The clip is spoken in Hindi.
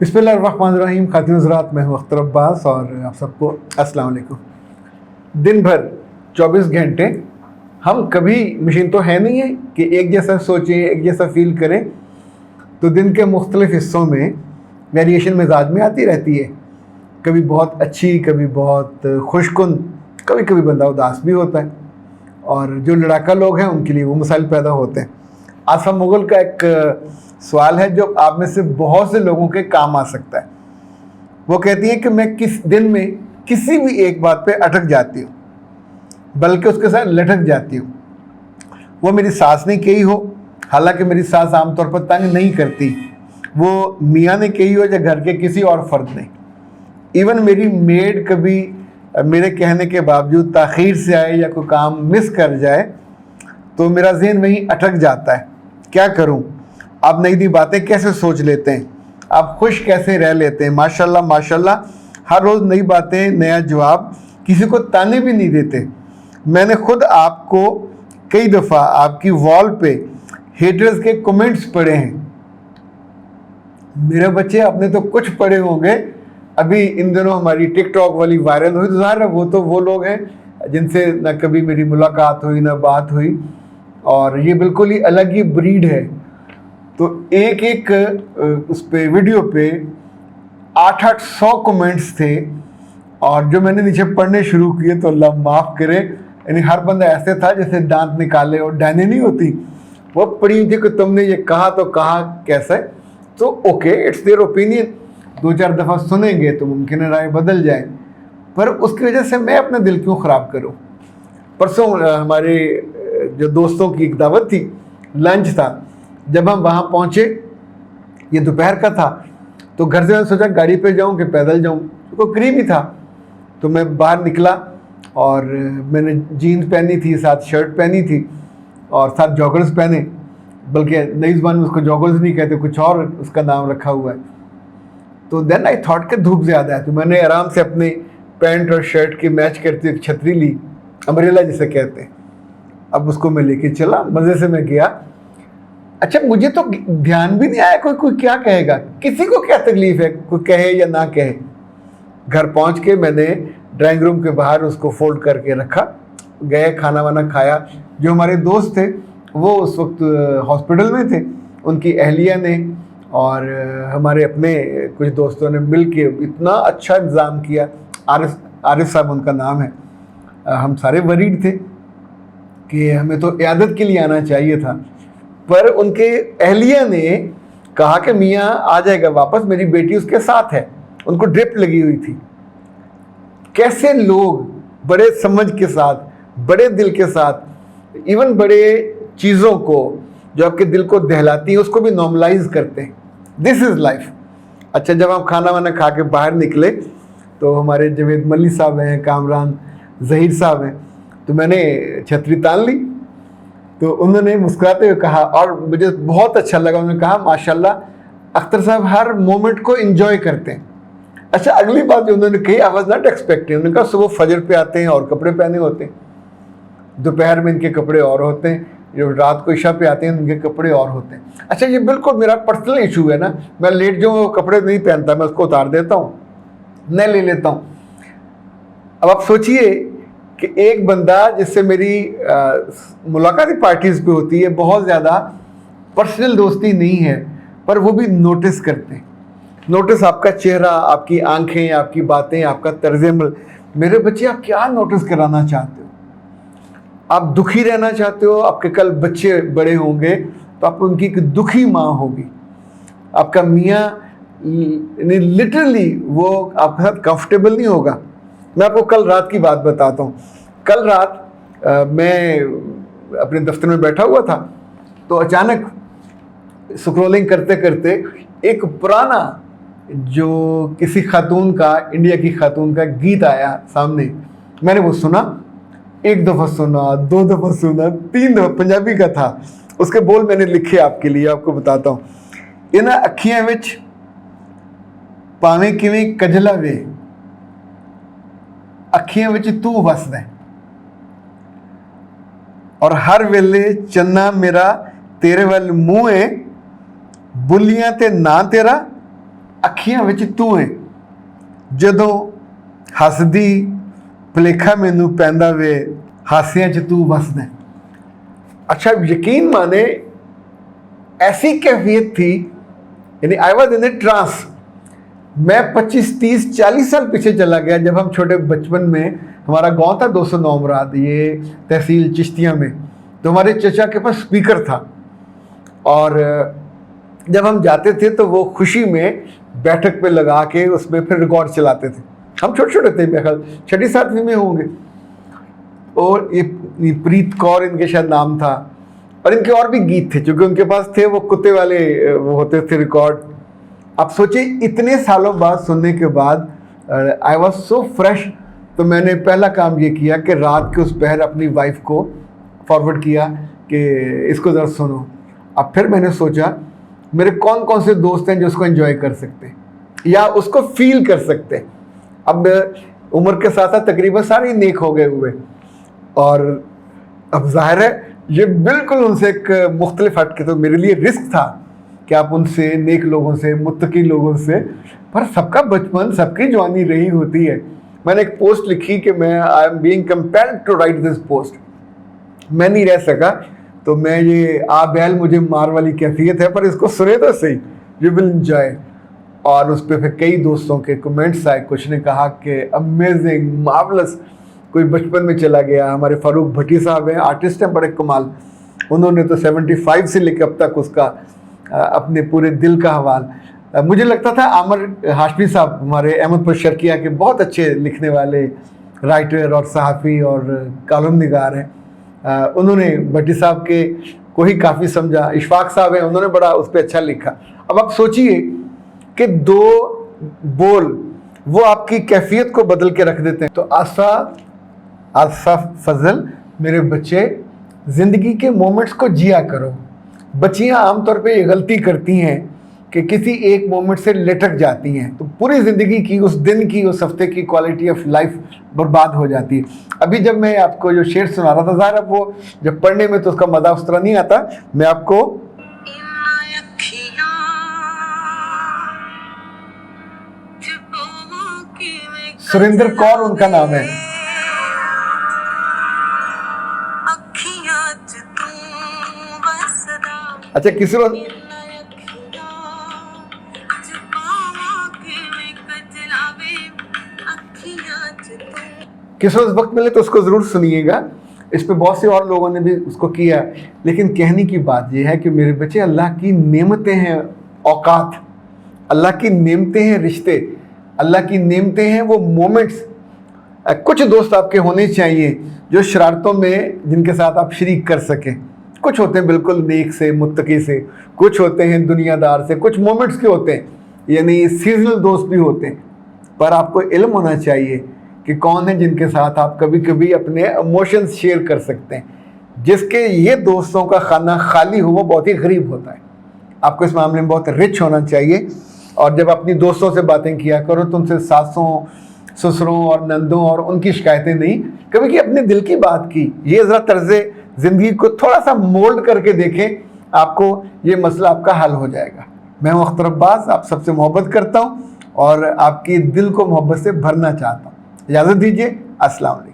बिस्मिल्लाहिर्रहमानिर्रहीम। खातिन हज़रात, मैं हूँ अख्तर अब्बास और आप सबको अस्सलाम वालेकुम। दिन भर 24 घंटे हम कभी मशीन तो है नहीं है कि एक जैसा सोचें, एक जैसा फील करें। तो दिन के मुख्तलिफ हिस्सों में वेरिएशन मिजाज में आती रहती है, कभी बहुत अच्छी, कभी बहुत खुशकुन, कभी कभी बंदा उदास भी होता है। और जो लड़ाका लोग हैं उनके लिए वो मसाइल पैदा होते हैं। आसफ़ा मुग़ल का एक सवाल है जो आप में से बहुत से लोगों के काम आ सकता है। वो कहती हैं कि मैं किस दिन में किसी भी एक बात पे अटक जाती हूँ, बल्कि उसके साथ लटक जाती हूँ। वो मेरी सास ने कही हो, हालांकि मेरी सास आमतौर पर तंग नहीं करती, वो मियाँ ने कही हो या घर के किसी और फर्द ने। इवन मेरी मेड कभी मेरे कहने के बावजूद ताख़ीर से आए या कोई काम मिस कर जाए तो मेरा ज़हन वहीं अटक जाता है। क्या करूं? आप नई नई बातें कैसे सोच लेते हैं, आप खुश कैसे रह लेते हैं। माशाल्लाह माशाल्लाह, हर रोज़ नई बातें, नया जवाब, किसी को ताने भी नहीं देते। मैंने खुद आपको कई दफ़ा आपकी वॉल पे हेटर्स के कमेंट्स पढ़े हैं। मेरे बच्चे, आपने तो कुछ पढ़े होंगे। अभी इन दिनों हमारी टिकटॉक वाली वायरल हुई, तो ज़ाहिर है वो लोग हैं जिनसे ना कभी मेरी मुलाकात हुई ना बात हुई, और ये बिल्कुल ही अलग ही ब्रीड है। तो एक एक उस पे वीडियो पे 800 कमेंट्स थे, और जो मैंने नीचे पढ़ने शुरू किए तो अल्लाह माफ़ करे, यानी हर बंदा ऐसे था जैसे दांत निकाले और डायने नहीं होती, वो पड़ी थी कि तुमने ये कहा तो कहा कैसे। तो ओके, इट्स देयर ओपिनियन, 2-4 दफ़ा सुनेंगे तो मुमकिन है राय बदल जाए, पर उसकी वजह से मैं अपना दिल क्यों ख़राब करूं। परसों हमारे जो दोस्तों की एक दावत थी, लंच था। जब हम वहाँ पहुँचे, ये दोपहर का था, तो घर से मैंने सोचा गाड़ी पे जाऊँ कि पैदल जाऊँ, तो करीब ही था। तो मैं बाहर निकला और मैंने जीन्स पहनी थी, साथ शर्ट पहनी थी और साथ जॉगर्स पहने, बल्कि नई ज़बान में उसको जॉगर्स नहीं कहते, कुछ और उसका नाम रखा हुआ है। तो देन आई थॉट कि धूप ज़्यादा है, तो मैंने आराम से अपने पैंट और शर्ट की मैच करती एक छतरी ली, अम्ब्रेला जिसे कहते हैं। अब उसको मैं लेके चला, मज़े से मैं गया। अच्छा, मुझे तो ध्यान भी नहीं आया कोई क्या कहेगा, किसी को क्या तकलीफ़ है, कोई कहे या ना कहे। घर पहुंच के मैंने ड्राइंग रूम के बाहर उसको फोल्ड करके रखा, गए, खाना वाना खाया। जो हमारे दोस्त थे वो उस वक्त हॉस्पिटल में थे, उनकी अहलिया ने और हमारे अपने कुछ दोस्तों ने मिल के इतना अच्छा इंतज़ाम किया। आरिफ साहब उनका नाम है। हम सारे वरीड थे कि हमें तो इयादत के लिए आना चाहिए था, पर उनके अहलिया ने कहा कि मियाँ आ जाएगा वापस, मेरी बेटी उसके साथ है, उनको ड्रिप लगी हुई थी। कैसे लोग बड़े समझ के साथ, बड़े दिल के साथ, इवन बड़े चीज़ों को जो आपके दिल को दहलाती हैं उसको भी नॉर्मलाइज करते हैं। This is life. अच्छा, जब हम खाना वाना खा के बाहर निकले तो हमारे जवेद मल्ली साहब हैं, कामरान ज़हीर साहब हैं, तो मैंने छतरी तान ली। तो उन्होंने मुस्कुराते हुए कहा, और मुझे बहुत अच्छा लगा, उन्होंने कहा माशाल्लाह अख्तर साहब हर मोमेंट को एंजॉय करते हैं। अच्छा, अगली बात जो उन्होंने कही, आई वाज नॉट एक्सपेक्टिंग, उन्होंने कहा सुबह फजर पे आते हैं और कपड़े पहने होते हैं, दोपहर में इनके कपड़े और होते हैं, जो रात को इशा पे आते हैं इनके कपड़े और होते हैं। अच्छा, ये बिल्कुल मेरा पर्सनल इशू है ना, मैं लेट जो कपड़े नहीं पहनता, मैं उसको उतार देता हूँ, नए ले लेता हूँ। अब आप सोचिए कि एक बंदा जिससे मेरी मुलाकाती पार्टीज़ पे होती है, बहुत ज़्यादा पर्सनल दोस्ती नहीं है, पर वो भी नोटिस करते हैं। नोटिस आपका चेहरा, आपकी आंखें, आपकी बातें, आपका तर्ज अमल। मेरे बच्चे, आप क्या नोटिस कराना चाहते हो? आप दुखी रहना चाहते हो, आपके कल बच्चे बड़े होंगे तो आप उनकी एक दुखी माँ होगी। आपका मियाँ लिटरली वो आपके साथ कंफर्टेबल नहीं होगा। मैं आपको कल रात की बात बताता हूँ। कल रात मैं अपने दफ्तर में बैठा हुआ था, तो अचानक स्क्रॉलिंग करते करते एक पुराना जो किसी खातून का, इंडिया की खातून का गीत आया सामने। मैंने वो सुना, एक दफ़ा सुना, 2 दफ़ा सुना, 3 दफ़ा, पंजाबी का था। उसके बोल मैंने लिखे आपके लिए, आपको बताता हूँ। इन्हां अखियां विच भावें किवें कजला वे, अखियां विच तू वसदा है, और हर वेले चन्ना मेरा तेरे वल मूँह है, बुलियां ते ना तेरा, ਅੱਖੀਆਂ ਵਿੱਚ ਤੂੰ ਹੈ ਜਦੋਂ ਹੱਸਦੀ ਭੁਲੇਖਾ ਮੈਨੂੰ ਪੈਂਦਾ ਵੇ ਹਾਸਿਆਂ 'ਚ ਤੂੰ ਵਸਦਾ। अच्छा यकीन माने ऐसी कैफियत थी, यानी I was in A trans. मैं 25, 30, 40 साल पीछे चला गया जब हम छोटे बचपन में, हमारा गांव था 209 मुराद, ये तहसील चिश्तिया में, तो हमारे चचा के पास स्पीकर था और जब हम जाते थे तो वो खुशी में बैठक पे लगा के उसमें फिर रिकॉर्ड चलाते थे। हम छोटे छोटे थे, मेरे ख्याल 6वीं 7वीं में होंगे। और ये प्रीत कौर इनके शायद नाम था, और इनके और भी गीत थे क्योंकि उनके पास थे वो कुत्ते वाले वो होते थे रिकॉर्ड। आप सोचिए इतने सालों बाद सुनने के बाद आई वॉज सो फ्रेश। तो मैंने पहला काम ये किया कि रात के उस पहर अपनी वाइफ को फॉरवर्ड किया कि इसको ज़रा सुनो। अब फिर मैंने सोचा मेरे कौन कौन से दोस्त हैं जो उसको एंजॉय कर सकते हैं या उसको फील कर सकते हैं। अब उम्र के साथ साथ तकरीबन सारे नेक हो गए हुए, और अब जाहिर है ये बिल्कुल उनसे एक मुख्तलिफ हटके, तो मेरे लिए रिस्क था कि आप उनसे नेक लोगों से मुत्तकी लोगों से, पर सबका बचपन सबकी जवानी रही होती है। मैंने एक पोस्ट लिखी कि मैं I am being compelled to write this post. मैं नहीं रह सका, तो मैं ये आ बैल मुझे मार वाली कैफियत है, पर इसको सुने तो सही, यू विल एंजॉय। और उस पर फिर कई दोस्तों के कमेंट्स आए, कुछ ने कहा कि अमेजिंग, मार्वलस, कोई बचपन में चला गया। हमारे फारूक भट्टी साहब हैं, आर्टिस्ट हैं बड़े कमाल, उन्होंने तो 75 से लेकर अब तक उसका अपने पूरे दिल का हवाल। मुझे लगता था आमिर हाशमी साहब हमारे अहमदपुर शर्किया के बहुत अच्छे लिखने वाले राइटर और सहाफ़ी और कॉलम निगार हैं, उन्होंने भट्टी साहब के को ही काफ़ी समझा। इशफाक साहब हैं, उन्होंने बड़ा उस पर अच्छा लिखा। अब आप सोचिए कि 2 बोल वो आपकी कैफियत को बदल के रख देते हैं। तो आसा फजल, मेरे बच्चे ज़िंदगी के मोमेंट्स को जिया करो। बच्चियां आमतौर पे ये गलती करती हैं कि किसी एक मोमेंट से लटक जाती हैं, तो पूरी ज़िंदगी की, उस दिन की, उस हफ्ते की क्वालिटी ऑफ लाइफ बर्बाद हो जाती है। अभी जब मैं आपको जो शेर सुना रहा था, ज़ाहिर है वो जब पढ़ने में तो उसका मज़ा उस तरह नहीं आता। मैं आपको सुरेंद्र कौर उनका नाम है। अच्छा किसी रोज वक्त मिले तो उसको ज़रूर सुनिएगा। इस पे बहुत से और लोगों ने भी उसको किया, लेकिन कहने की बात यह है कि मेरे बच्चे, अल्लाह की नेमतें हैं औकात, अल्लाह की नेमतें हैं रिश्ते, अल्लाह की नेमतें हैं वो मोमेंट्स। कुछ दोस्त आपके होने चाहिए जो शरारतों में जिनके साथ आप शरीक कर सकें। कुछ होते हैं बिल्कुल नेक से, मुत्तकी से, कुछ होते हैं दुनियादार से, कुछ मोमेंट्स के होते हैं, यानी सीजनल दोस्त भी होते हैं। पर आपको इल्म होना चाहिए कि कौन है जिनके साथ आप कभी कभी अपने इमोशंस शेयर कर सकते हैं। जिसके ये दोस्तों का खाना खाली हो वो बहुत ही गरीब होता है। आपको इस मामले में बहुत रिच होना चाहिए, और जब अपनी दोस्तों से बातें किया करो तो उनसे सासों, ससुरों और नंदों और उनकी शिकायतें नहीं, कभी कि अपने दिल की बात की। ये ज़रा तर्ज़े ज़िंदगी को थोड़ा सा मोल्ड करके देखें, आपको ये मसला आपका हल हो जाएगा। मैं हूं अख्तर अब्बास, आप सबसे मोहब्बत करता हूं और आपकी दिल को मोहब्बत से भरना चाहता हूं। इजाज़त दीजिए, अस्सलाम वालेकुम।